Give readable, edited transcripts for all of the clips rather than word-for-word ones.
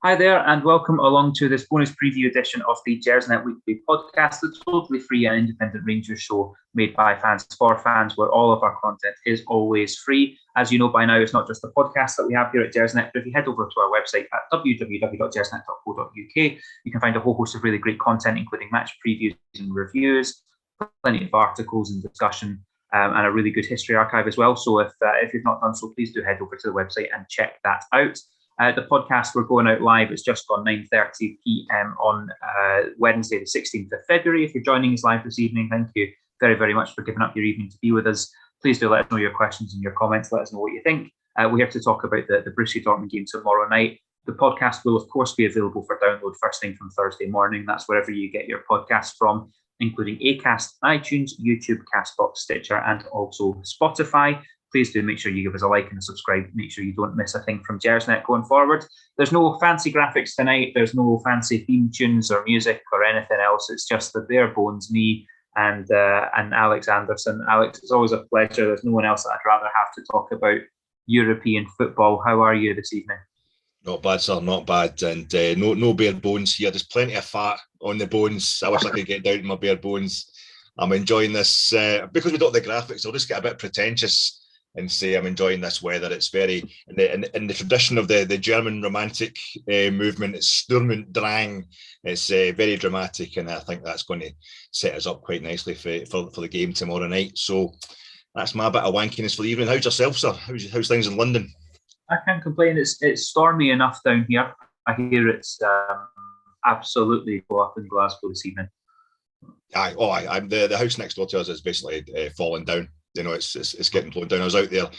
Hi there, and welcome along to this bonus preview edition of the Gersnet Weekly Podcast, the totally free and independent Rangers show made by fans for fans, where all of our content is always free. As you know by now, it's not just the podcast that we have here at Gersnet, but if you head over to our website at www.gersnet.co.uk, you can find a whole host of really great content, including match previews and reviews, plenty of articles and discussion, and a really good history archive as well. So if you've not done so, please do head over to the website and check that out. The podcast, we're going out live. It's just gone 9:30 p.m. on Wednesday, the 16th of February. If you're joining us live this evening, thank you very, very much for giving up your evening to be with us. Please do let us know your questions and your comments. Let us know what you think. We're here to talk about the Borussia Dortmund game tomorrow night. The podcast will, of course, be available for download first thing from Thursday morning. That's wherever you get your podcasts from, including Acast, iTunes, YouTube, Castbox, Stitcher, and also Spotify. Please do make sure you give us a like and a subscribe. Make sure you don't miss a thing from Gersnet going forward. There's no fancy graphics tonight. There's no fancy theme tunes or music or anything else. It's just the bare bones, me and Alex Anderson. Alex, it's always a pleasure. There's no one else that I'd rather have to talk about European football. How are you this evening? Not bad, sir, not bad. And no bare bones here. There's plenty of fat on the bones. I wish I could get down to my bare bones. I'm enjoying this. Because we don't have the graphics, I'll just get a bit pretentious and say I'm enjoying this weather. It's very, in the tradition of the German romantic movement, it's Sturm und Drang. It's very dramatic, and I think that's going to set us up quite nicely for the game tomorrow night. So that's my bit of wankiness for the evening. How's yourself, sir? How's things in London? I can't complain. It's stormy enough down here. I hear it's absolutely go up in Glasgow this evening. The house next door to us is basically falling down. You know, it's getting blown down. I was out there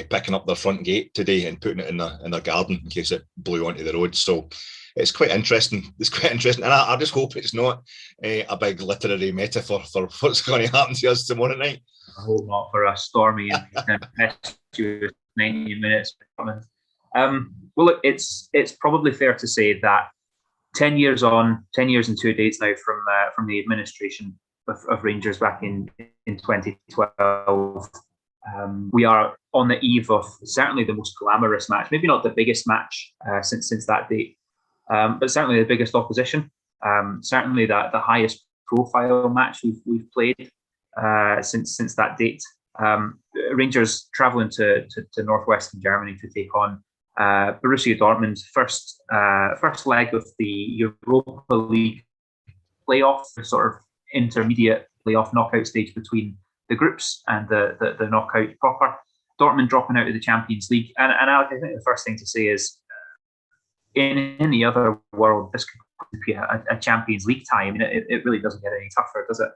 picking up their front gate today and putting it in their garden in case it blew onto the road. So it's quite interesting. And I just hope it's not a big literary metaphor for what's going to happen to us tomorrow night. I hope not, for a stormy and tempestuous 90 minutes. Well, look, it's probably fair to say that 10 years and 2 days now from the administration of Rangers back in 2012. We are on the eve of certainly the most glamorous match, maybe not the biggest match since that date, but certainly the biggest opposition, certainly the highest profile match we've played since that date. Rangers travelling to northwestern Germany to take on Borussia Dortmund, first leg of the Europa League playoff, sort of intermediate playoff knockout stage between the groups and the knockout proper. Dortmund dropping out of the Champions League. And I think the first thing to say is, in any other world, this could be a Champions League tie. I mean, it really doesn't get any tougher, does it?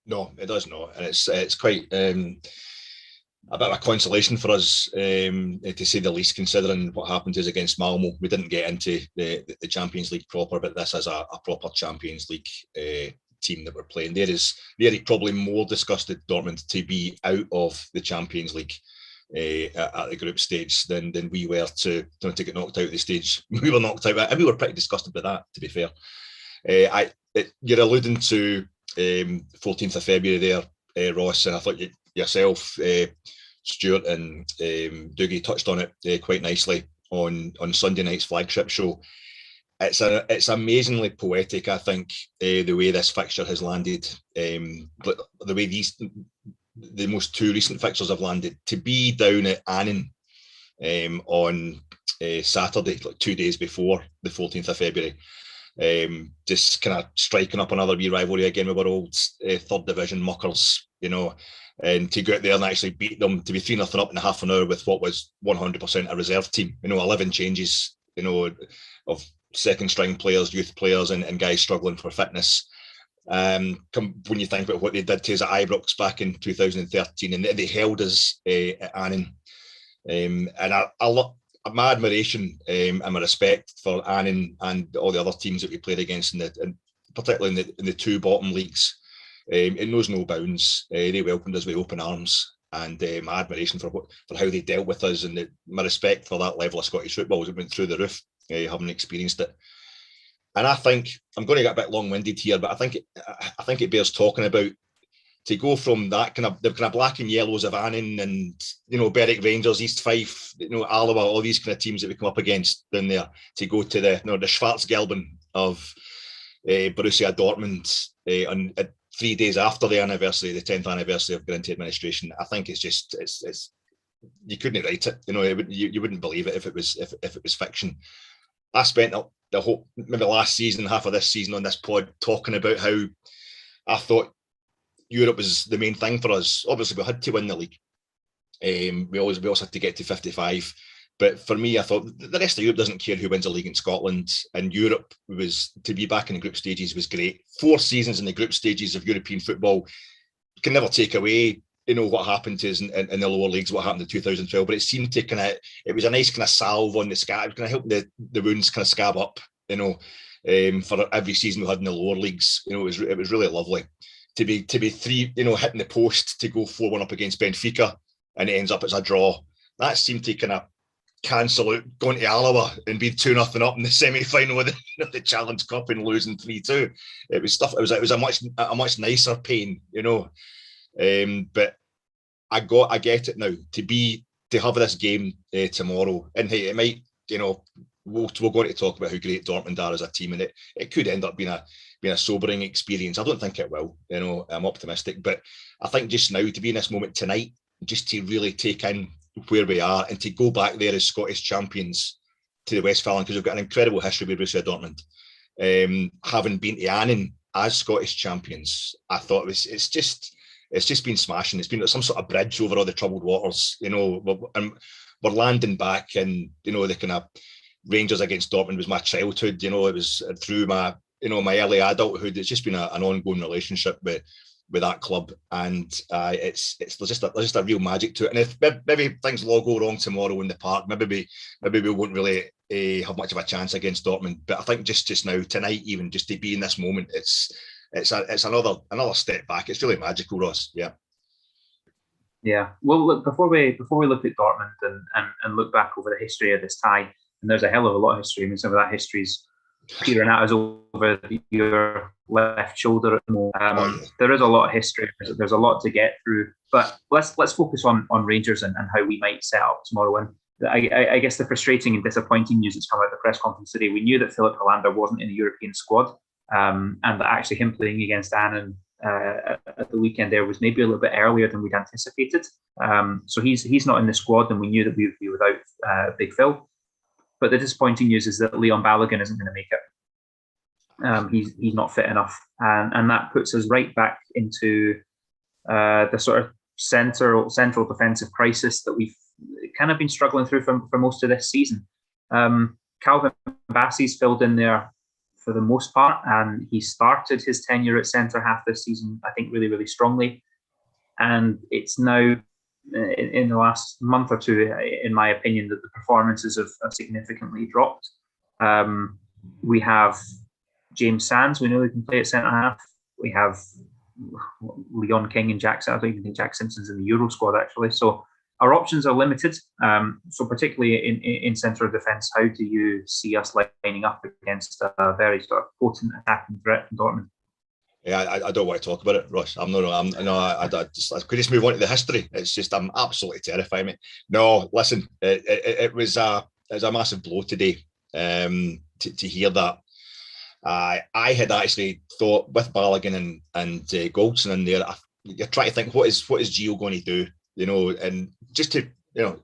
No, it does not. And it's quite a bit of a consolation for us, to say the least, considering what happened to us against Malmo. We didn't get into the Champions League proper, but this is a proper Champions League team that we're playing. They're probably more disgusted, Dortmund, to be out of the Champions League at the group stage than we were to get knocked out of the stage. We were knocked out, and we were pretty disgusted with that, to be fair. You're alluding to 14th of February there, Ross, and I thought yourself, Stuart and Dougie touched on it quite nicely on Sunday night's flagship show. It's amazingly poetic, I think, the way this fixture has landed, the way the most two recent fixtures have landed. To be down at Annan on Saturday, like 2 days before the 14th of February, just kind of striking up another wee rivalry again with our old third division muckers, you know, and to go out there and actually beat them, to be 3-0 up in half an hour with what was 100% a reserve team, 11 changes, of second string players, youth players, and guys struggling for fitness. When you think about what they did to us at Ibrox back in 2013, and they held us at Annan, and my admiration and my respect for Annan and all the other teams that we played against, and particularly in the two bottom leagues, it knows no bounds. They welcomed us with open arms, and my admiration for how they dealt with us, and my respect for that level of Scottish football went through the roof, having experienced it. And I think I'm going to get a bit long-winded here, but I think it bears talking about to go from that the kind of black and yellows of Annan and, you know, Berwick Rangers, East Fife, you know, Alloa, all these kind of teams that we come up against down there, to go to the Schwarzgelben of Borussia Dortmund on 3 days after the 10th anniversary of going into administration. I think it's just it's you couldn't write it. You know, you wouldn't believe it if it was fiction. I spent the whole, maybe last season, half of this season on this pod, talking about how I thought Europe was the main thing for us. Obviously, we had to win the league. We also had to get to 55. But for me, I thought the rest of Europe doesn't care who wins a league in Scotland. And Europe was, to be back in the group stages was great. 4 seasons in the group stages of European football can never take away, you know, what happened to us in the lower leagues, what happened in 2012. But it seemed to it was a nice kind of salve on the scab. It was going to help the wounds kind of scab up, you know, for every season we had in the lower leagues. You know, it was really lovely to be 3, you know, hitting the post to go 4-1 up against Benfica, and it ends up as a draw. That seemed to kind of cancel out going to Alloa and being 2-0 up in the semi-final of the Challenge Cup and losing 3-2. It was a much nicer pain, you know. But I get it now to have this game tomorrow, and hey, it might, you know, we're going to talk about how great Dortmund are as a team, and it could end up being a sobering experience. I don't think it will, you know. I'm optimistic, but I think just now, to be in this moment tonight, just to really take in where we are and to go back there as Scottish champions to the Westfalen, because we've got an incredible history with Borussia Dortmund. Having been to Annan as Scottish champions, I thought it's just been smashing. It's been some sort of bridge over all the troubled waters, you know. We're landing back, and, you know, the kind of Rangers against Dortmund was my childhood. You know, it was through my early adulthood. It's just been an ongoing relationship with that club, and there's just a real magic to it. And if maybe things will all go wrong tomorrow in the park, maybe we won't really have much of a chance against Dortmund. But I think just now, tonight, even just to be in this moment, it's another step back. It's really magical, Ross. Yeah. Yeah. Well, look, before we look at Dortmund and look back over the history of this tie, and there's a hell of a lot of history. I mean, some of that history's peering at us over your left shoulder at the moment. There is a lot of history. There's a lot to get through. But let's focus on Rangers and how we might set up tomorrow. And I guess the frustrating and disappointing news that's come out of the press conference today, we knew that Philip Hollander wasn't in the European squad, and that actually him playing against Annan at the weekend there was maybe a little bit earlier than we'd anticipated. So he's not in the squad, and we knew that we would be without Big Phil. But the disappointing news is that Leon Balogun isn't going to make it. He's not fit enough, and that puts us right back into the sort of central defensive crisis that we've kind of been struggling through for most of this season. Calvin Bassey's filled in there for the most part, and he started his tenure at centre half this season, I think, really, really strongly. And it's now, in the last month or two, in my opinion, that the performances have significantly dropped. We have James Sands, we know he can play at centre half. We have Leon King and Jack. I don't even think Jack Simpson's in the Euro squad, actually. So our options are limited. So particularly in centre of defence, how do you see us lining up against a very sort of potent attacking threat from Dortmund? Yeah, I don't want to talk about it, Ross. I could just move on to the history. It's just, I'm absolutely terrified, mate. No, listen, it was a massive blow today to hear that. I had actually thought, with Balogun and Goldson in there, you're trying to think, what is Gio going to do? You know, and just to, you know,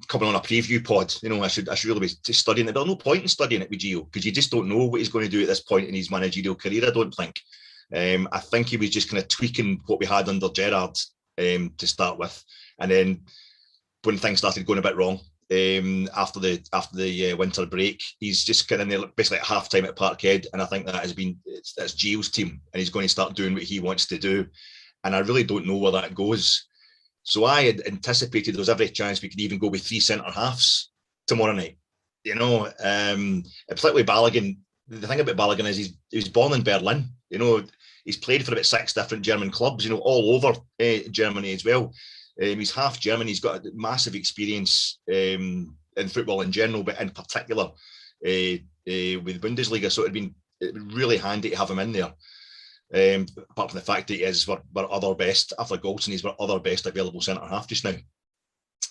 coming on a preview pod, you know, I should really be studying it. There's no point in studying it with Gio, because you just don't know what he's going to do at this point in his managerial career, I don't think. I think he was just kind of tweaking what we had under Gerrard to start with. And then when things started going a bit wrong, after the winter break, he's just kind of there basically at half time at Parkhead, and I think that's Gio's team, and he's going to start doing what he wants to do. And I really don't know where that goes. So I had anticipated there was every chance we could even go with 3 centre halves tomorrow night. You know, particularly Balogun. The thing about Balogun is he was born in Berlin. You know, he's played for about 6 different German clubs, you know, all over Germany as well. He's half German. He's got a massive experience in football in general, but in particular with Bundesliga. So it'd been really handy to have him in there. Apart from the fact that he is our other best, after Goldson, he's our other best available centre-half just now.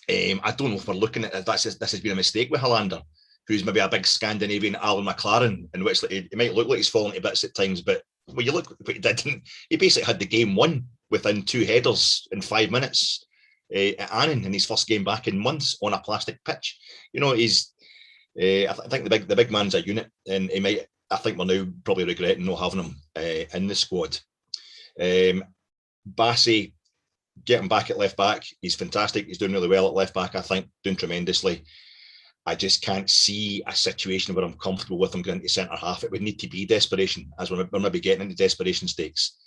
I don't know if we're looking at it, this has been a mistake with Hollander, who's maybe a big Scandinavian Alan McLaren, in which he might look like he's falling to bits at times, but when you look at what he did, he basically had the game won within 2 headers in 5 minutes at Annan in his first game back in months on a plastic pitch. He's I think the big man's a unit, and I think we're now probably regretting not having him in the squad. Bassey, getting back at left back, he's fantastic. He's doing really well at left back, I think, doing tremendously. I just can't see a situation where I'm comfortable with him going to centre half. It would need to be desperation, as we're maybe getting into desperation stakes.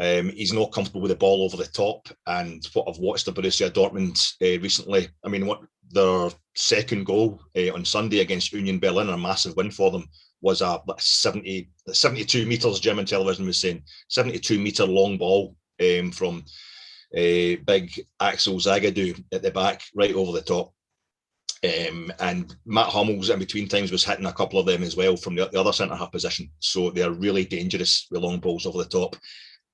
He's not comfortable with the ball over the top, and what I've watched the Borussia Dortmund recently, I mean, what their second goal on Sunday against Union Berlin, a massive win for them, was a 72 metres, German television was saying, 72-metre long ball from big Axel Zagadou at the back, right over the top. And Matt Hummels in between times was hitting a couple of them as well from the other centre-half position. So they're really dangerous with long balls over the top.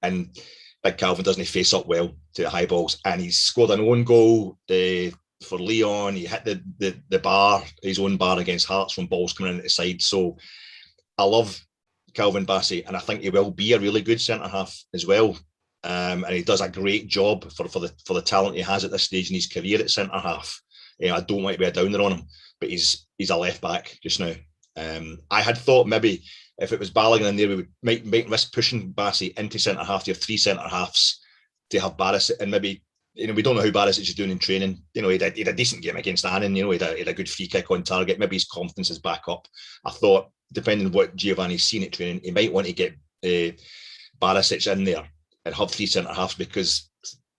And Big Calvin doesn't face up well to the high balls. And he's scored an own goal for Lyon. He hit the bar, his own bar against Hearts from balls coming in at the side. So I love Calvin Bassey, and I think he will be a really good centre-half as well. And he does a great job for the talent he has at this stage in his career at centre-half. I don't want to be a downer on him, but he's a left back just now. I had thought maybe if it was Balogun in there, we might risk pushing Bassey into centre half to have 3 centre halves to have Barisic, and maybe we don't know how Barisic is doing in training. He had a decent game against Annan. He had a good free kick on target. Maybe his confidence is back up. I thought, depending on what Giovanni's seen at training, he might want to get Barisic in there and have 3 centre halves, because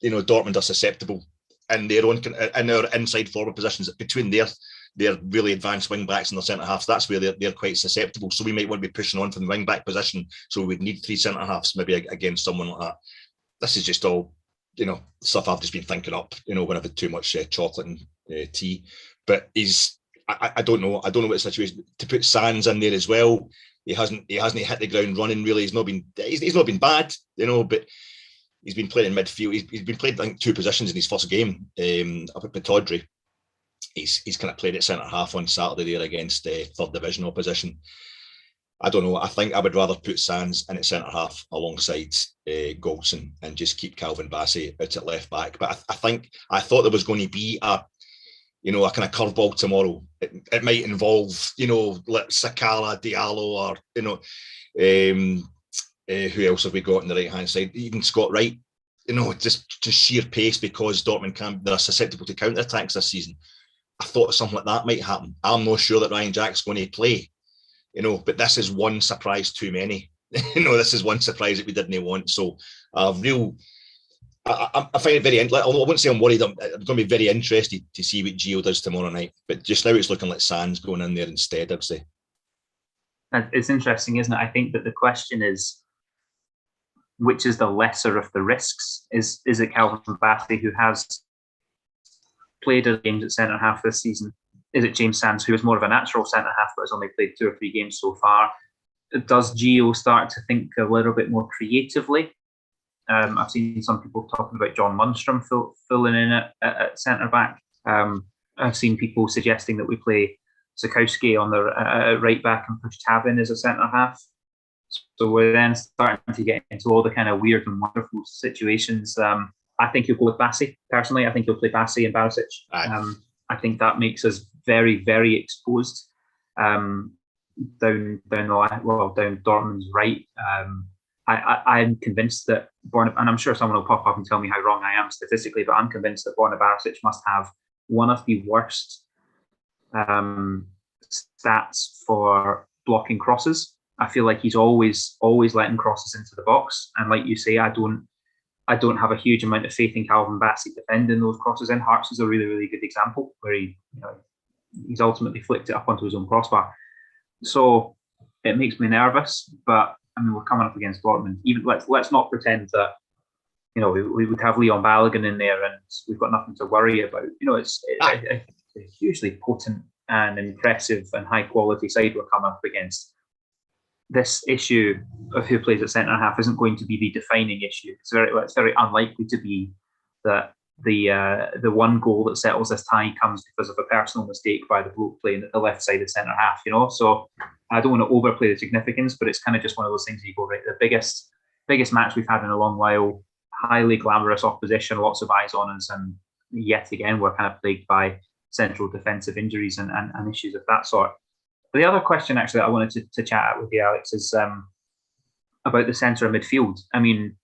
Dortmund are susceptible in their inside forward positions between their really advanced wing backs and their centre halves. That's where they're quite susceptible. So we might want to be pushing on from the wing back position. So we'd need 3 centre halves maybe against someone like that. This is just all stuff I've just been thinking up. When I've had too much chocolate and tea. But I don't know. I don't know what the situation to put Sands in there as well. He hasn't hit the ground running really. He's not been bad, but he's been playing in midfield. He's been playing, I think, 2 positions in his first game up at Pataudry. He's kind of played at centre half on Saturday there against third division opposition. I don't know. I think I would rather put Sands in at centre half alongside Goldson and just keep Calvin Bassey out at left back. But I thought there was going to be a kind of curveball tomorrow. It might involve Sakala, Diallo, or who else have we got on the right hand side? Even Scott Wright. Just sheer pace, because Dortmund they're susceptible to counter attacks this season. I thought something like that might happen. I'm not sure that Ryan Jack's going to play, but this is one surprise too many. This is one surprise that we didn't want. So I find it very, I wouldn't say I'm worried. I'm going to be very interested to see what Gio does tomorrow night. But just now it's looking like Sands going in there instead, I'd say. It's interesting, isn't it? I think that the question is, which is the lesser of the risks? Is it Calvin Bassey, who has played games at centre half this season? Is it James Sands, who is more of a natural centre half but has only played 2 or 3 games so far? Does Gio start to think a little bit more creatively? I've seen some people talking about John Lundstrom filling in at centre back. I've seen people suggesting that we play Sikowski on the right back and push Tab in as a centre half. So we're then starting to get into all the kind of weird and wonderful situations. I think he'll go with Bassey. Personally, I think he'll play Bassey and Barisic. I think that makes us very, very exposed down Dortmund's right. I'm convinced that and I'm sure someone will pop up and tell me how wrong I am statistically, but I'm convinced that Borna Barisic must have one of the worst stats for blocking crosses. I feel like he's always letting crosses into the box, and like you say, I don't have a huge amount of faith in Calvin Bassey defending those crosses in. Hearts is a really, really good example where he's ultimately flicked it up onto his own crossbar. So it makes me nervous, but I mean, we're coming up against Dortmund. Even let's not pretend that we would have Leon Balogun in there and we've got nothing to worry about. It's a hugely potent and impressive and high quality side we're coming up against. this issue of who plays at centre half isn't going to be the defining issue. It's very unlikely to be that the one goal that settles this tie comes because of a personal mistake by the bloke playing at the left side of centre half. So I don't want to overplay the significance, but it's kind of just one of those things that you go, right, the biggest match we've had in a long while, highly glamorous opposition, lots of eyes on us, and yet again we're kind of plagued by central defensive injuries and issues of that sort. But the other question actually I wanted to chat with you, Alex, is about the centre of midfield. I mean,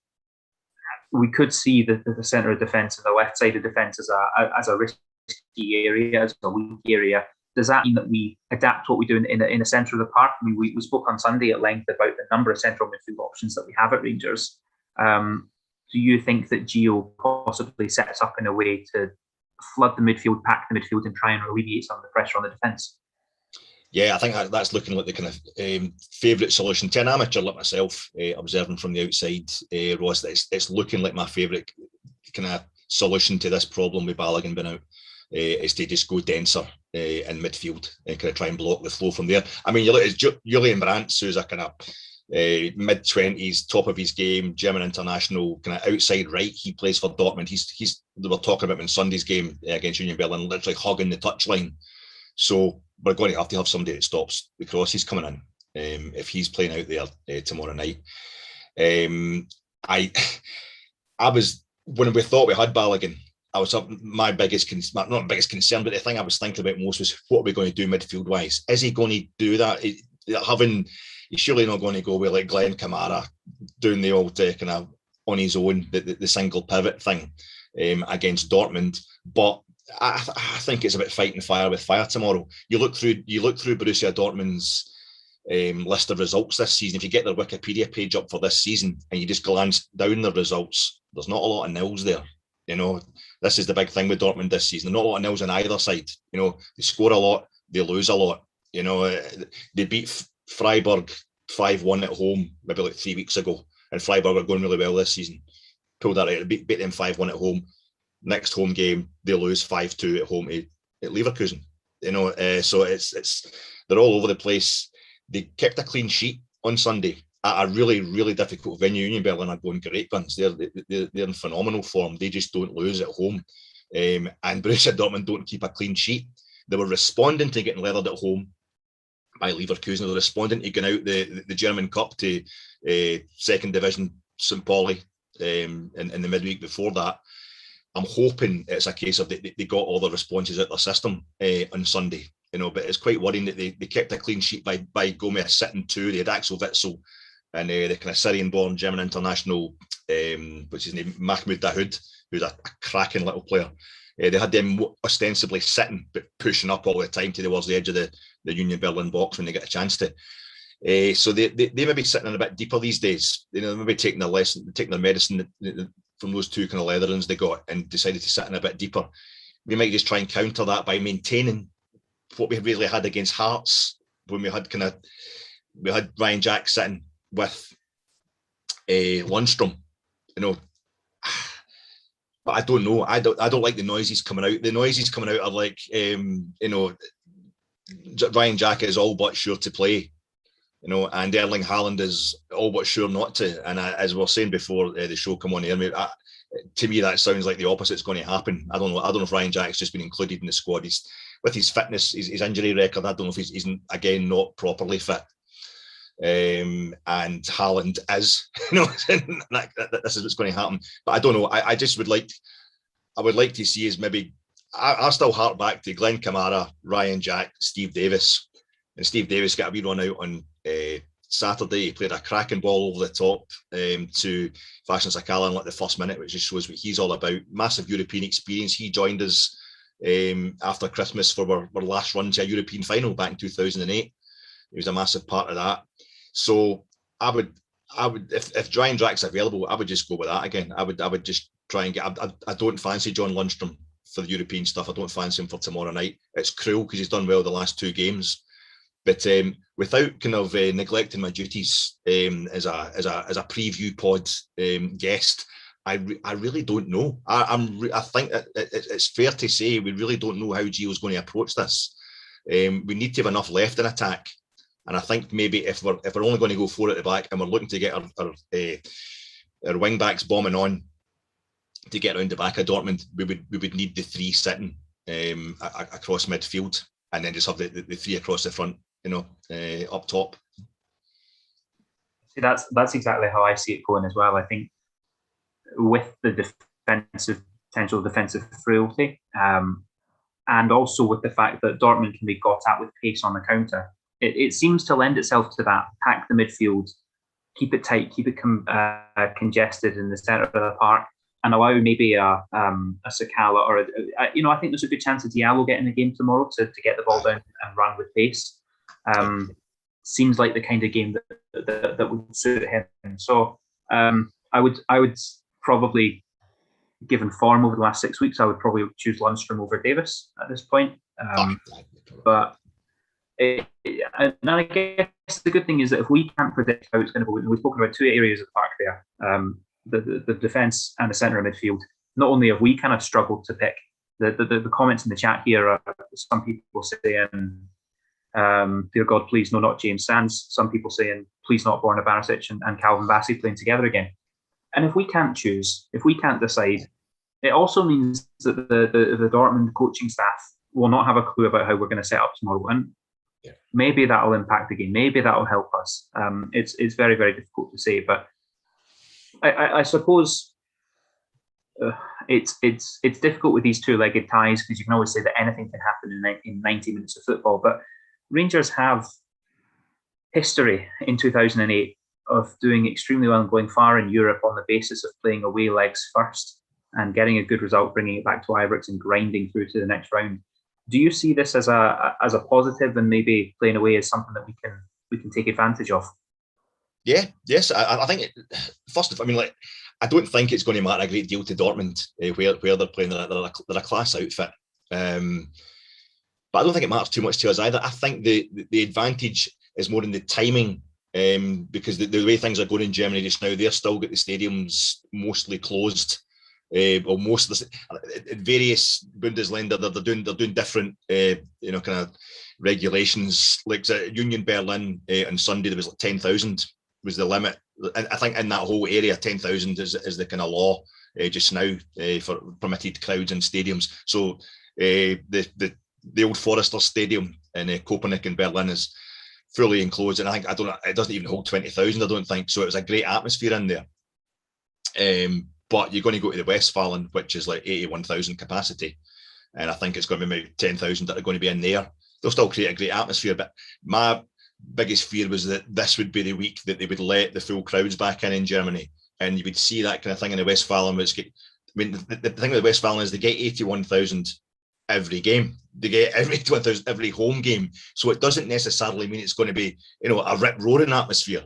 we could see the centre of defence and the left side of defence as a risky area, as a weak area. Does that mean that we adapt what we do in the centre of the park? I mean, we spoke on Sunday at length about the number of central midfield options that we have at Rangers. Do you think that Gio possibly sets up in a way to flood the midfield, pack the midfield, and try and alleviate some of the pressure on the defence? Yeah, I think that's looking like the kind of favourite solution to an amateur like myself, observing from the outside, Ross. It's looking like my favourite kind of solution to this problem with Balogun being out, is to just go denser in midfield and kind of try and block the flow from there. I mean, you look at Julian Brandt, who's a kind of mid-20s, top of his game, German international, kind of outside right. He plays for Dortmund. They were talking about him in Sunday's game against Union Berlin, literally hugging the touchline. So we're going to have somebody that stops the crosses coming in if he's playing out there tomorrow night. I was, when we thought we had Balogun, I was my biggest concern, not biggest concern, but the thing I was thinking about most was what are we going to do midfield wise? Is he going to do that? He's surely not going to go with like Glenn Kamara doing the old kind of on his own, the single pivot thing against Dortmund. But I think it's about fighting fire with fire tomorrow. You look through Borussia Dortmund's list of results this season. If you get their Wikipedia page up for this season and you just glance down the results, there's not a lot of nils there. This is the big thing with Dortmund this season. Not a lot of nils on either side. They score a lot, they lose a lot. They beat Freiburg 5-1 at home maybe like 3 weeks ago, and Freiburg are going really well this season. Pulled that out, beat them 5-1 at home. Next home game, they lose 5-2 at home at Leverkusen. So it's they're all over the place. They kept a clean sheet on Sunday at a really, really difficult venue. Union Berlin are going great guns. They're in phenomenal form. They just don't lose at home. And Borussia Dortmund don't keep a clean sheet. They were responding to getting leathered at home by Leverkusen. They were responding to going out the German Cup to second division St. Pauli in the midweek before that. I'm hoping it's a case of they got all the responses out of their system on Sunday, but it's quite worrying that they kept a clean sheet by going with a sitting two. They had Axel Witsel and the kind of Syrian-born German international, which is named Mahmoud Dahoud, who's a cracking little player. They had them ostensibly sitting, but pushing up all the time towards the edge of the Union Berlin box when they get a chance to. So they may be sitting in a bit deeper these days. They may be taking their medicine from those two kind of leatherings they got and decided to sit in a bit deeper. We might just try and counter that by maintaining what we really had against Hearts when we had Ryan Jack sitting with Lundstrom, But I don't know. I don't like the noises coming out. The noises coming out are like, Ryan Jack is all but sure to play, and Erling Haaland is all but sure not to. And as we were saying before the show come on air, to me that sounds like the opposite's going to happen. I don't know if Ryan Jack's just been included in the squad. He's, with his fitness, his injury record, I don't know if he's again not properly fit. And Haaland is, this is what's going to happen. But I don't know. I would like to see is maybe I still hark back to Glenn Kamara, Ryan Jack, Steve Davis, and Steve Davis got a wee run out on Saturday. He played a cracking ball over the top to Fashion Sakala in like the first minute, which just shows what he's all about. Massive European experience. He joined us after Christmas for our last run to a European final back in 2008. He was a massive part of that. So I would if Ryan Jack's available, I would just go with that again. I would just try and get. I don't fancy John Lundstrom for the European stuff. I don't fancy him for tomorrow night. It's cruel because he's done well the last two games. But without kind of neglecting my duties as a preview pod guest, I really don't know. I think that it's fair to say we really don't know how Gio's going to approach this. We need to have enough left in attack And I think maybe if we're only going to go 4 at the back and we're looking to get our wing backs bombing on to get around the back of Dortmund, we would need the 3 sitting across midfield, and then just have the 3 across the front, up top. See, that's exactly how I see it going as well. I think with the potential defensive frailty, and also with the fact that Dortmund can be got at with pace on the counter, it seems to lend itself to that. Pack the midfield, keep it tight, keep it congested in the centre of the park, and allow maybe a Sakala or I think there's a good chance of Diallo getting the game tomorrow to get the ball down and run with pace. Seems like the kind of game that would suit him. So I would probably, given form over the last 6 weeks, I would probably choose Lundstrom over Davis at this point. But and I guess the good thing is that if we can't predict how it's going to go, we've spoken about 2 areas of the park there, the defence and the centre of midfield. Not only have we kind of struggled to pick, the comments in the chat here are some people saying, dear God, please, no, not James Sands. Some people saying, please, not Borna Barisic and Calvin Bassey playing together again. And if we can't choose, if we can't decide, it also means that the Dortmund coaching staff will not have a clue about how we're going to set up tomorrow. And maybe that'll impact the game. Maybe that'll help us. It's very, very difficult to say. But I suppose it's difficult with these 2-legged ties, because you can always say that anything can happen in 90 minutes of football. But Rangers have history in 2008 of doing extremely well and going far in Europe on the basis of playing away legs first and getting a good result, bringing it back to Ibrox and grinding through to the next round. Do you see this as a positive, and maybe playing away is something that we can take advantage of? Yeah, yes. I think I don't think it's going to matter a great deal to Dortmund where they're playing. They're a class outfit. But I don't think it matters too much to us either. I think the advantage is more in the timing, because the way things are going in Germany just now, they're still got the stadiums mostly closed. Or most of the various Bundesländer, they're doing different kind of regulations. Like Union Berlin on Sunday, there was like 10,000 was the limit. And I think in that whole area, 10,000 is the kind of law just now for permitted crowds in stadiums. So the old Forester Stadium in Copenhagen, Berlin, is fully enclosed, and I think it doesn't even hold 20,000. I don't think so. It was a great atmosphere in there. But you're going to go to the Westfalen, which is like 81,000 capacity, and I think it's going to be maybe 10,000 that are going to be in there. They'll still create a great atmosphere, but my biggest fear was that this would be the week that they would let the full crowds back in Germany, and you would see that kind of thing in the Westfalen. The thing with the Westfalen is they get 81,000 every game. They get every 81,000 every home game, so it doesn't necessarily mean it's going to be a rip-roaring atmosphere.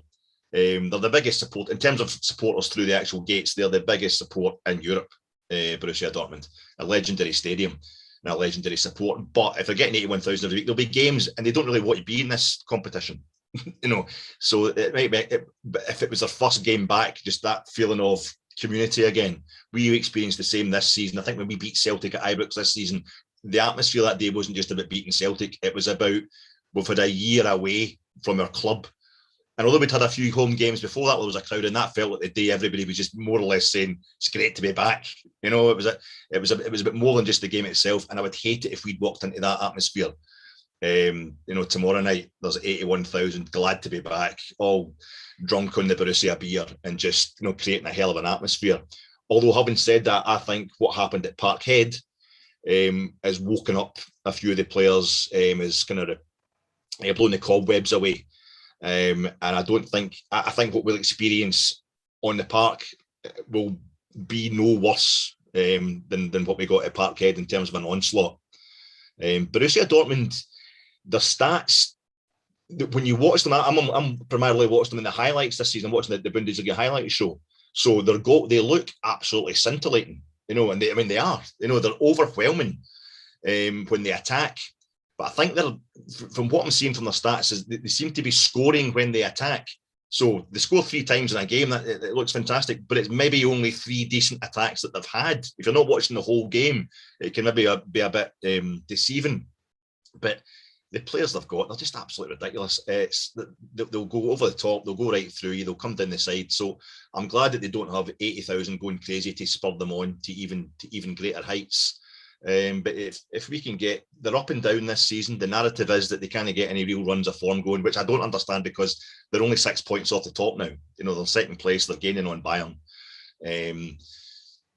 They're the biggest support in terms of supporters through the actual gates. They're the biggest support in Europe, Borussia Dortmund. A legendary stadium and a legendary support. But if they're getting 81,000 every week, there'll be games, and they don't really want to be in this competition. So it might be, if it was their first game back, just that feeling of community again. We experienced the same this season. I think when we beat Celtic at Ibrox this season, the atmosphere that day wasn't just about beating Celtic. It was about, we've had a year away from our club. And although we'd had a few home games before that, there was a crowd, and that felt like the day everybody was just more or less saying, it's great to be back. It was a bit more than just the game itself. And I would hate it if we'd walked into that atmosphere. Tomorrow night, there's 81,000 glad to be back, all drunk on the Borussia beer and just, creating a hell of an atmosphere. Although having said that, I think what happened at Parkhead has woken up a few of the players, is kind of blowing the cobwebs away. And I think what we'll experience on the park will be no worse than what we got at Parkhead in terms of an onslaught. Borussia Dortmund, their stats, when you watch them, I'm primarily watching them in the highlights this season. I'm watching the Bundesliga highlight show. So they look absolutely scintillating, and they are, they're overwhelming when they attack. But I think from what I'm seeing from their stats, is they seem to be scoring when they attack. So they score 3 times in a game. It looks fantastic, but it's maybe only 3 decent attacks that they've had. If you're not watching the whole game, it can maybe be a bit deceiving. But the players they've got, they're just absolutely ridiculous. They'll go over the top, they'll go right through you, they'll come down the side. So I'm glad that they don't have 80,000 going crazy to spur them on to even greater heights. But if we can get, they're up and down this season. The narrative is that they can't get any real runs of form going, which I don't understand, because they're only 6 points off the top now. They're second place, they're gaining on Bayern.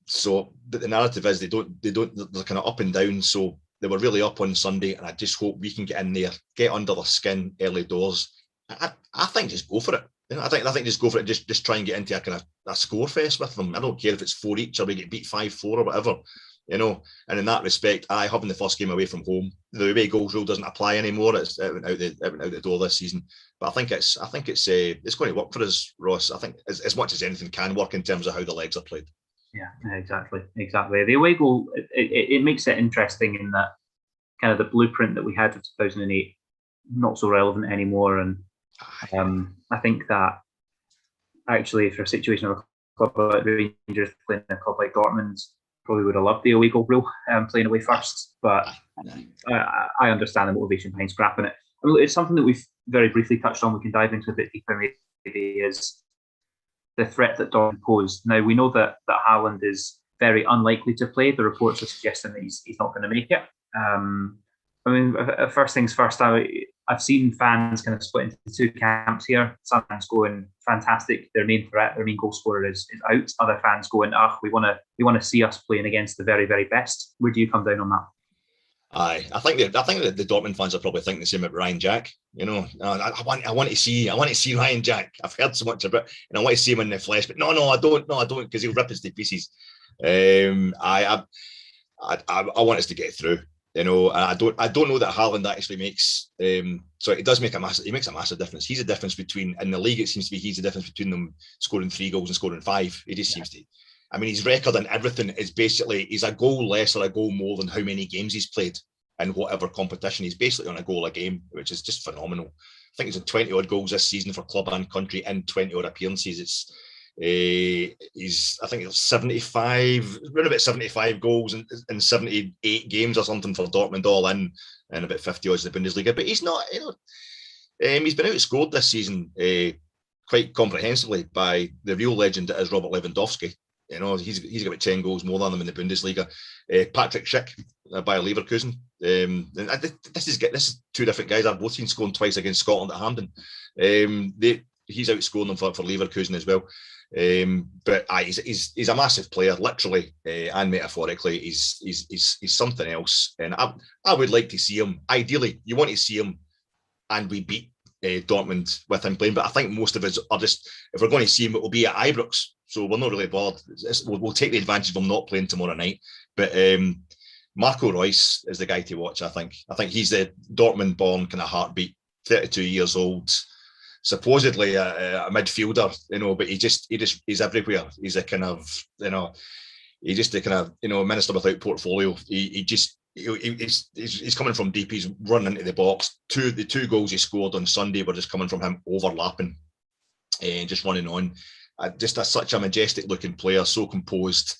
So but the narrative is they're kind of up and down. So they were really up on Sunday, and I just hope we can get in there, get under their skin early doors. I think just go for it. I think just go for it. Just try and get into a kind of a score fest with them. I don't care if it's 4 each or we get beat 5-4 or whatever. And in that respect, having the first game away from home, the away goals rule doesn't apply anymore. It went out the door this season. But I think it's going to work for us, Ross. I think as much as anything can work in terms of how the legs are played. Yeah, exactly. The away goal, it makes it interesting in that kind of the blueprint that we had for 2008, not so relevant anymore. And I think that actually for a situation of a club like Rangers playing a club like Dortmund, probably would have loved the away goal rule, playing away first. But I understand the motivation behind scrapping it. I mean, it's something that we've very briefly touched on. We can dive into a bit deeper maybe, is the threat that Dortmund posed. Now, we know that Haaland is very unlikely to play. The reports are suggesting that he's not going to make it. I mean, first things first, I've seen fans kind of split into two camps here. Some fans going, fantastic, their main threat, their main goal scorer is out. Other fans going, we want to see us playing against the very, very best. Where do you come down on that? I think that the Dortmund fans are probably thinking the same about Ryan Jack. I want to see Ryan Jack. I've heard so much about it, and I want to see him in the flesh. But no, I don't, because he'll rip us to pieces. I want us to get through. I don't know that Haaland actually makes. So it does make a massive. He makes a massive difference. He's a difference between, in the league, it seems to be he's the difference between them scoring 3 goals and scoring 5. It just seems to. I mean, his record and everything is basically, he's a goal less or a goal more than how many games he's played in whatever competition. He's basically on a goal a game, which is just phenomenal. I think he's in 20 odd goals this season for club and country in 20 odd appearances. I think it's 75, around about 75 goals in 78 games or something for Dortmund all in, and about 50 odds in the Bundesliga. But he's not, he's been outscored this season quite comprehensively by the real legend that is Robert Lewandowski. He's got about 10 goals more than him in the Bundesliga. Patrick Schick by Leverkusen. This is 2 different guys. I've both seen scoring twice against Scotland at Hampden. He's outscoring them for Leverkusen as well. But he's a massive player, literally and metaphorically. He's something else, and I would like to see him. Ideally, you want to see him, and we beat Dortmund with him playing. But I think most of us are just, if we're going to see him, it will be at Ibrox. So we're not really bothered. We'll take the advantage of him not playing tomorrow night. But Marco Reus is the guy to watch. I think he's the Dortmund-born kind of heartbeat. 32 years old. Supposedly a midfielder, but he's everywhere. He's a kind of, he's just a kind of, minister without portfolio. He's coming from deep. He's running into the box. The 2 goals he scored on Sunday were just coming from him overlapping and just running on. Such a majestic looking player, so composed.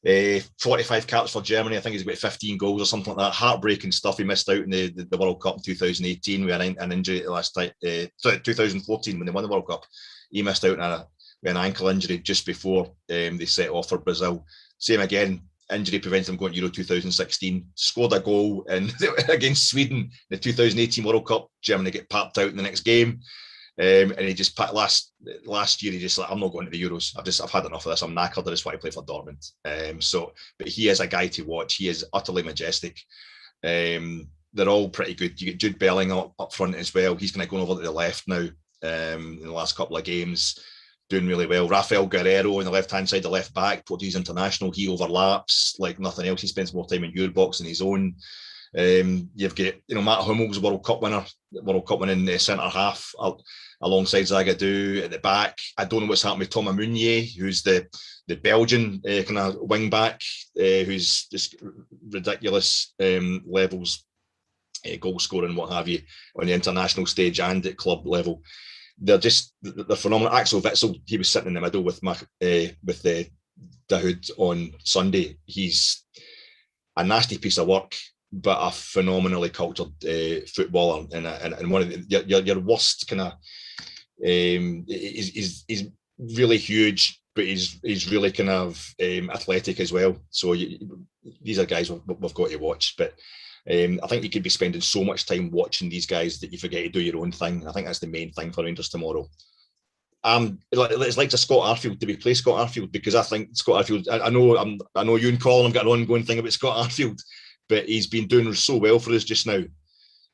45 caps for Germany. I think he's got 15 goals or something like that. Heartbreaking stuff. He missed out in the World Cup in 2018 with an injury at the last time. 2014 when they won the World Cup. He missed out with an ankle injury just before they set off for Brazil. Same again. Injury prevented him going to Euro 2016. Scored a goal against Sweden in the 2018 World Cup. Germany get papped out in the next game. And he just last year he just like, I'm not going to the Euros. I've had enough of this. I'm knackered. I just want to play for Dortmund. But he is a guy to watch. He is utterly majestic. They're all pretty good. You get Jude Bellingham up front as well. He's kind of going over to the left now. In the last couple of games, doing really well. Rafael Guerreiro on the left-hand side, the left back, Portuguese international. He overlaps like nothing else. He spends more time in your box than his own. You've got Matt Hummels, World Cup winning centre half alongside Zagadou at the back. I don't know what's happened with Thomas Meunier, who's the Belgian kind of wing back, who's just ridiculous levels, goal scoring, what have you, on the international stage and at club level. They're phenomenal. Axel Witsel, he was sitting in the middle with the Dahoud on Sunday. He's a nasty piece of work. but a phenomenally cultured footballer, and one of your worst kind of is really huge, but he's really kind of athletic as well. So these are guys we've got to watch. But I think you could be spending so much time watching these guys that you forget to do your own thing. I think that's the main thing for Rangers tomorrow. It's like to Scott Arfield. Do we play Scott Arfield? Because I think Scott Arfield. I know you and Colin have got an ongoing thing about Scott Arfield, but he's been doing so well for us just now.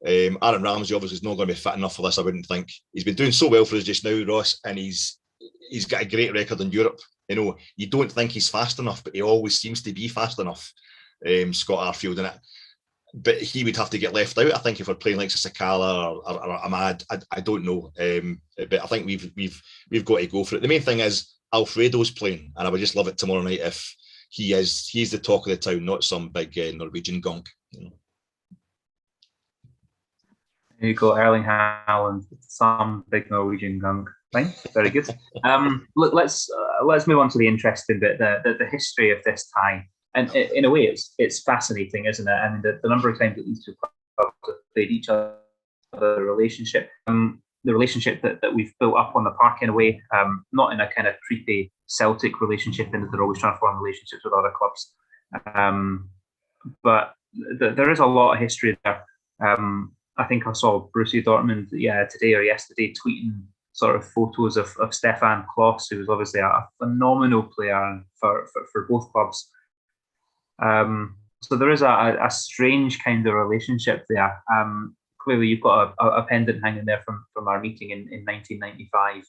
Aaron Ramsey obviously is not going to be fit enough for this, I wouldn't think. He's been doing so well for us just now, Ross, and he's got a great record in Europe. You know, you don't think he's fast enough, but he always seems to be fast enough, Scott Arfield. But he would have to get left out, I think, if we're playing like Sakala or Ahmad. I don't know, but I think we've got to go for it. The main thing is Alfredo's playing, and I would just love it tomorrow night if he's the talk of the town, not some big Norwegian gunk. You know. There you go, Erling Haaland, some big Norwegian gunk. Fine, very good. Look, let's move on to the interesting bit, the history of this tie. And in a way, it's fascinating, isn't it? I mean, the number of times that these two clubs have played each other, the relationship that we've built up on the park in a way, not in a kind of creepy Celtic relationship, in that they're always trying to form relationships with other clubs. But there is a lot of history there. I think I saw Borussia Dortmund, today or yesterday, tweeting sort of photos of Stefan Klos, who was obviously a phenomenal player for both clubs. So there is a strange kind of relationship there. Clearly, you've got a pendant hanging there from our meeting in 1995.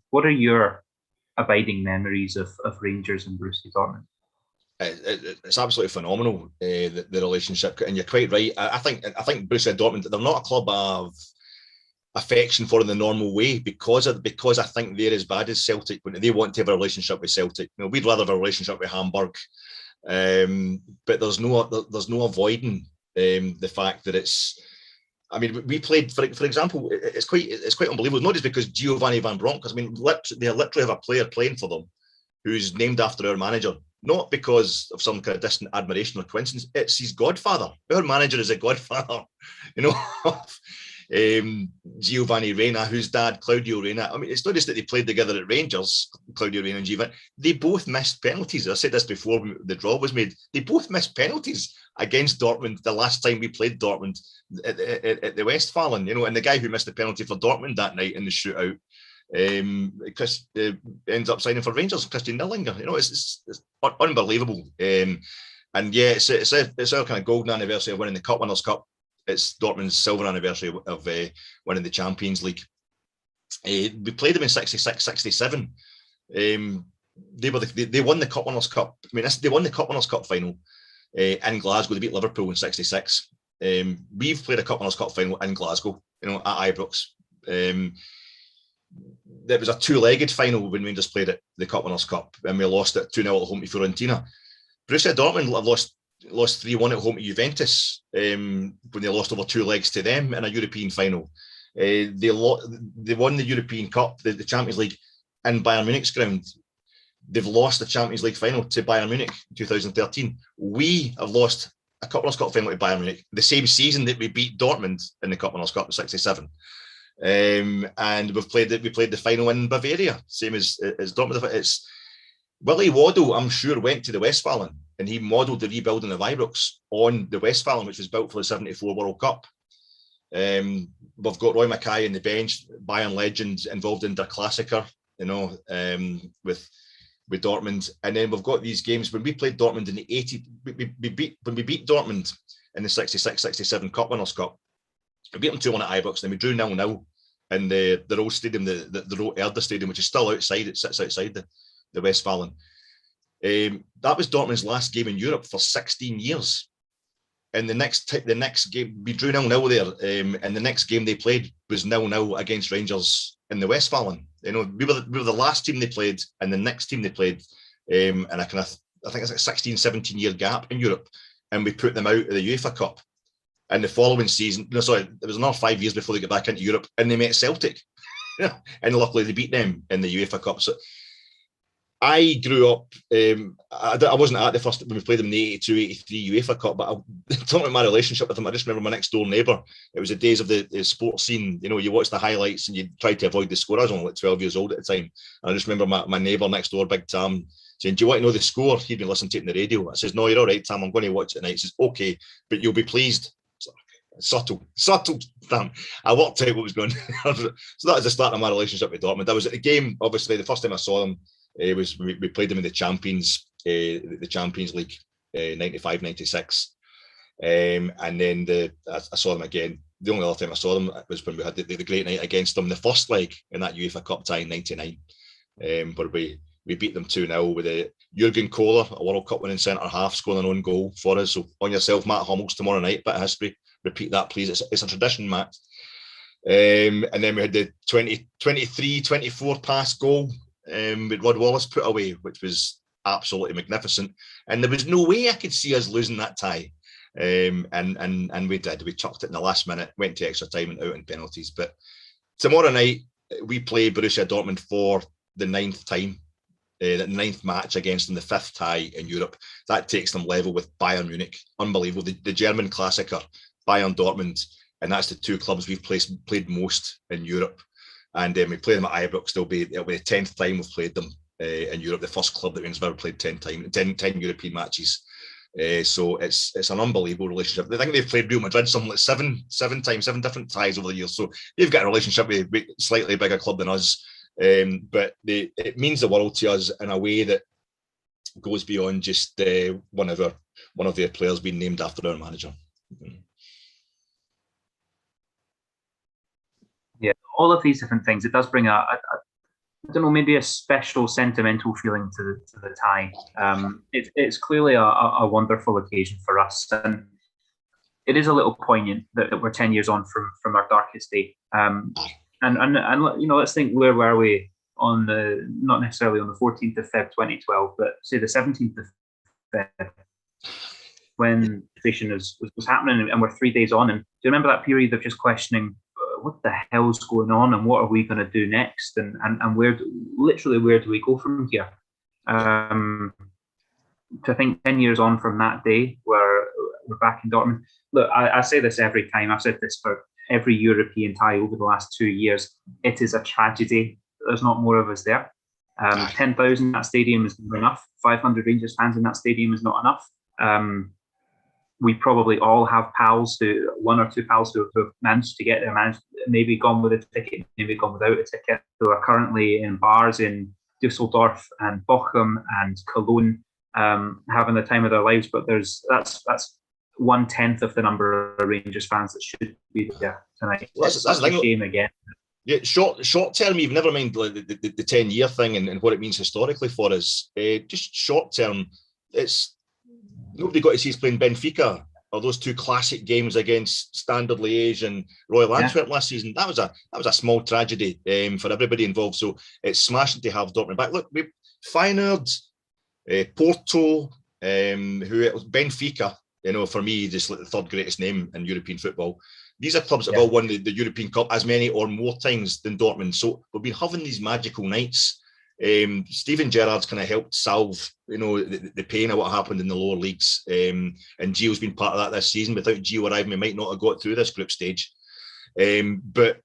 What are your abiding memories of Rangers and Borussia Dortmund? It's absolutely phenomenal, the relationship, and you're quite right. I think Borussia Dortmund, they're not a club of affection for in the normal way because I think they're as bad as Celtic when they want to have a relationship with Celtic. You know, we'd rather have a relationship with Hamburg, but there's no avoiding the fact that it's. I mean, we played, for example, it's quite unbelievable. Not just because Giovanni Van Bronckhorst. I mean, they literally have a player playing for them who's named after our manager. Not because of some kind of distant admiration or coincidence. It's his godfather. Our manager is a godfather, you know. Giovanni Reina, whose dad, Claudio Reina. I mean, it's not just that they played together at Rangers, Claudio Reina and Giovanni. They both missed penalties. I said this before the draw was made. They both missed penalties against Dortmund the last time we played Dortmund at the Westfalen, you know. And the guy who missed the penalty for Dortmund that night in the shootout, Chris ends up signing for Rangers, Christian Nillinger. You know, it's unbelievable. And yeah, it's our kind of golden anniversary of winning the Cup Winners' Cup. It's Dortmund's silver anniversary of winning the Champions League. We played them in 66, 67. They won the Cup Winners' Cup. I mean, they won the Cup Winners' Cup final in Glasgow. They beat Liverpool in 66. We've played a Cup Winners' Cup final in Glasgow, you know, at Ibrox. There was a two-legged final when Rangers played at the Cup Winners' Cup, and we lost it 2-0 at home to Fiorentina. Borussia Dortmund have lost 3-1 at home to Juventus when they lost over two legs to them in a European final. They won the European Cup, the Champions League, in Bayern Munich's ground. They've lost the Champions League final to Bayern Munich in 2013. We have lost a Cup Winners' Cup final to Bayern Munich the same season that we beat Dortmund in the Cup Winners' Cup in 67. And we played the final in Bavaria, same as Dortmund. It's Willie Waddle, I'm sure, went to the Westfalen and he modelled the rebuilding of Ibrox on the Westfalen, which was built for the 74 World Cup. We've got Roy Mackay on the bench, Bayern legend, involved in Der Klassiker, you know, with Dortmund. And then we've got these games when we played Dortmund in the 80s. When we beat Dortmund in the 66-67 Cup Winners' Cup, we beat them 2-1 at Ibrox, then we drew 0-0 in the old stadium, the Rote Erde Stadium, which is still outside. It sits outside the Westfalen. That was Dortmund's last game in Europe for 16 years. And the next game, we drew 0-0 there, and the next game they played was 0-0 against Rangers in the Westfalen. You know, we were the last team they played, and the next team they played, and I think it's like a 16, 17 year gap in Europe, and we put them out of the UEFA Cup. And the following season, it was another 5 years before they got back into Europe, and they met Celtic, and luckily they beat them in the UEFA Cup. So I grew up, I wasn't at the first when we played them in the 82-83 UEFA Cup, but talking about my relationship with them, I just remember my next door neighbour. It was the days of the sports scene. You know, you watch the highlights and you try to avoid the score. I was only like 12 years old at the time. And I just remember my neighbour next door, Big Tam, saying, "Do you want to know the score?" He'd been listening to it on the radio. I says, "No, you're all right, Tam. I'm going to watch it tonight." He says, "Okay, but you'll be pleased." Subtle, Tam. I worked out what was going on. So that was the start of my relationship with Dortmund. I was at the game, obviously, the first time I saw them. It was we played them in the Champions League, 95-96, and then I saw them again. The only other time I saw them was when we had the great night against them, the first leg in that UEFA Cup tie in '99, where we beat them 2-0 with Jurgen Kohler, a World Cup winning centre half, scoring an own goal for us. So on yourself, Matt Hummels, tomorrow night, bit of history. Repeat that, please. It's a tradition, Matt. And then we had the 23-24 pass goal with Rod Wallace put away, which was absolutely magnificent. And there was no way I could see us losing that tie. And we did. We chucked it in the last minute, went to extra time and out in penalties. But tomorrow night, we play Borussia Dortmund for the 9th time. The 9th match against them, the 5th tie in Europe. That takes them level with Bayern Munich. Unbelievable. The German Klassiker, Bayern Dortmund, and that's the two clubs we've played most in Europe. And we play them at Ibrox. It'll be the 10th time we've played them in Europe. The first club that we've ever played 10 European matches. So it's an unbelievable relationship. I think they've played Real Madrid something like seven different ties over the years. So they've got a relationship with a slightly bigger club than us. But it means the world to us in a way that goes beyond just one of their players being named after our manager. Yeah, all of these different things. It does bring I don't know, maybe a special sentimental feeling to the tie. It's clearly a wonderful occasion for us, and it is a little poignant that we're 10 years on from our darkest day. And you know, let's think, where were we on not necessarily on the 14th of Feb 2012, but say the 17th of Feb, when the situation was happening, and we're 3 days on. And do you remember that period of just questioning, what the hell's going on, and what are we going to do next, and where do we go from here? To think 10 years on from that day, where we're back in Dortmund. Look, I say this every time. I've said this for every European tie over the last 2 years. It is a tragedy there's not more of us there. 10,000 in that stadium is not enough. 500 Rangers fans in that stadium is not enough. We probably all have one or two pals who have managed to get there, maybe gone with a ticket, maybe gone without a ticket, who are currently in bars in Dusseldorf and Bochum and Cologne, having the time of their lives. But that's 1/10 of the number of Rangers fans that should be there tonight. That's a shame again. Yeah, short term, you've never mind the 10-year thing and what it means historically for us. Just short term, it's nobody got to see us playing Benfica or those two classic games against Standard Liège and Royal Antwerp last season. That was a small tragedy for everybody involved. So it's smashing to have Dortmund back. Look, we Feyenoord, Porto, Benfica. You know, for me, just like the third greatest name in European football. These are clubs that have all won the European Cup as many or more times than Dortmund. So we've been having these magical nights. Steven Gerrard's kind of helped solve, the pain of what happened in the lower leagues. And Gio's been part of that this season. Without Gio arriving, we might not have got through this group stage. But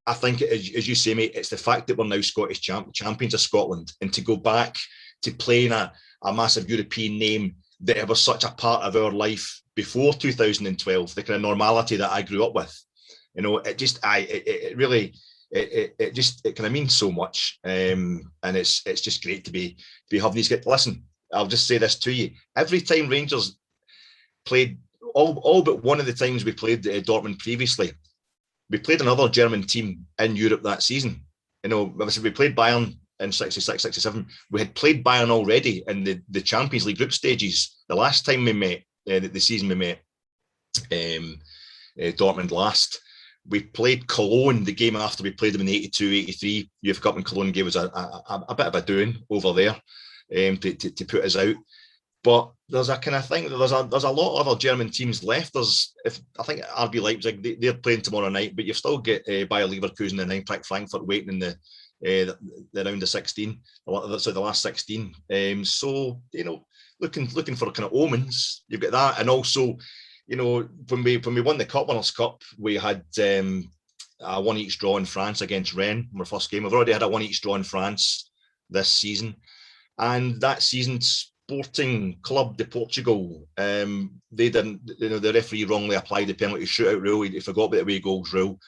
I think, as you say, mate, it's the fact that we're now Scottish champions of Scotland, and to go back to playing a massive European name that was such a part of our life before 2012, the kind of normality that I grew up with, it really kind of means so much, and it's just great to be having these guys. Listen, I'll just say this to you: every time Rangers played, all but one of the times we played Dortmund previously, we played another German team in Europe that season. Obviously we played Bayern in 66, 67, we had played Bayern already in the Champions League group stages. The last time we met, the season we met Dortmund last, we played Cologne the game after we played them in the 82-83 UEFA Cup, and Cologne gave us a bit of a doing over there to put us out. But there's a kind of thing, there's a lot of other German teams left. I think RB Leipzig, they're playing tomorrow night, but you've still got Bayer Leverkusen and Eintracht Frankfurt waiting in the round of 16, so the last 16. So looking for kind of omens. You've got that, and also, when we won the Cup Winners' Cup, we had a 1-1 draw in France against Rennes in our first game. We've already had a 1-1 draw in France this season, and that season, Sporting Club de Portugal, they didn't. The referee wrongly applied the penalty shootout rule. He forgot about the away goals rule.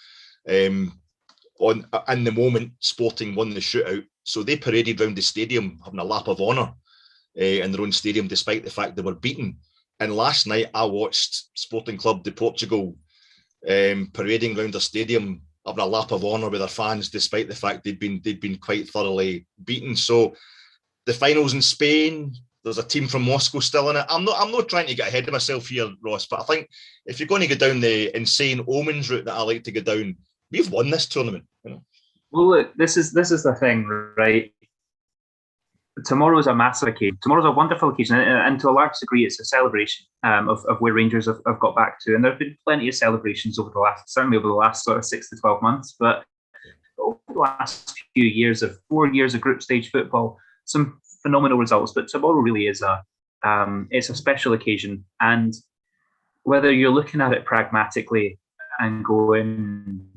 In the moment, Sporting won the shootout, so they paraded round the stadium having a lap of honour in their own stadium, despite the fact they were beaten. And last night, I watched Sporting Club de Portugal parading round the stadium, having a lap of honour with their fans, despite the fact they'd been quite thoroughly beaten. So the finals in Spain, there's a team from Moscow still in it. I'm not trying to get ahead of myself here, Ross, but I think if you're going to go down the insane omens route that I like to go down, we've won this tournament. Well, look, this is the thing, right? Tomorrow's a massive occasion. Tomorrow's a wonderful occasion, and to a large degree, it's a celebration of where Rangers have got back to. And there have been plenty of celebrations over the last sort of 6 to 12 months. But over the last few years of 4 years of group stage football, some phenomenal results. But tomorrow really is it's a special occasion. And whether you're looking at it pragmatically and going,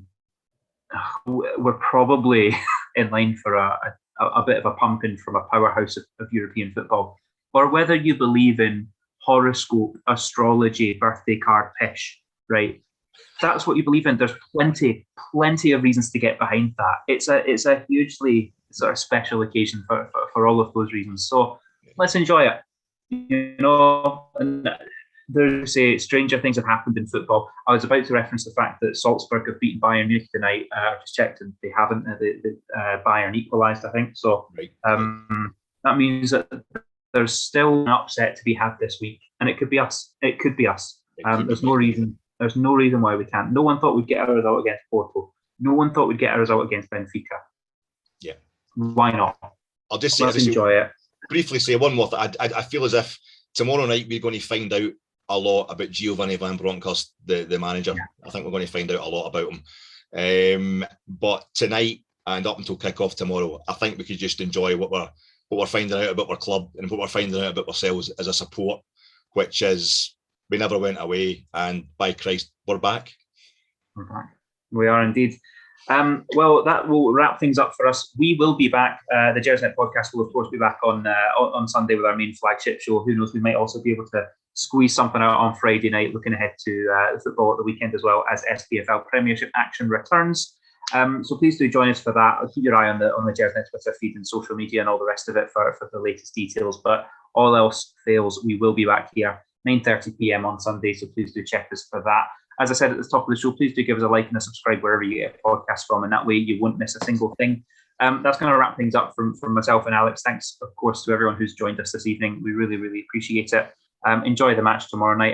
we're probably in line for a bit of a pumping from a powerhouse of European football, or whether you believe in horoscope, astrology, birthday card pish, right? That's what you believe in. There's plenty of reasons to get behind that. It's a hugely sort of special occasion for all of those reasons. So let's enjoy it. And there's stranger things have happened in football. I was about to reference the fact that Salzburg have beaten Bayern Munich tonight. I just checked and they haven't. Bayern equalised, I think. So that means that there's still an upset to be had this week, and it could be us. There's no reason why we can't. No one thought we'd get a result against Porto. No one thought we'd get a result against Benfica. Yeah. Why not? Let's enjoy it. Briefly say one more thing. I feel as if tomorrow night we're going to find out a lot about Giovanni Van Bronckhorst, the manager. Yeah. I think we're going to find out a lot about him. But tonight and up until kick-off tomorrow, I think we could just enjoy what we're finding out about our club and what we're finding out about ourselves as a support, which is we never went away, and by Christ, we're back. We're back. We are indeed. Well, that will wrap things up for us. We will be back. The Gersnet Podcast will, of course, be back on Sunday with our main flagship show. Who knows? We might also be able to squeeze something out on Friday night, looking ahead to football at the weekend as well as SPFL Premiership action returns. So please do join us for that. I'll keep your eye on the Gersnet Twitter feed and social media and all the rest of it for the latest details. But all else fails, we will be back here 9:30 p.m. on Sunday. So please do check us for that. As I said at the top of the show, please do give us a like and a subscribe wherever you get a podcast from, and that way you won't miss a single thing. That's going to wrap things up from myself and Alex. Thanks, of course, to everyone who's joined us this evening. We really, really appreciate it. Enjoy the match tomorrow night.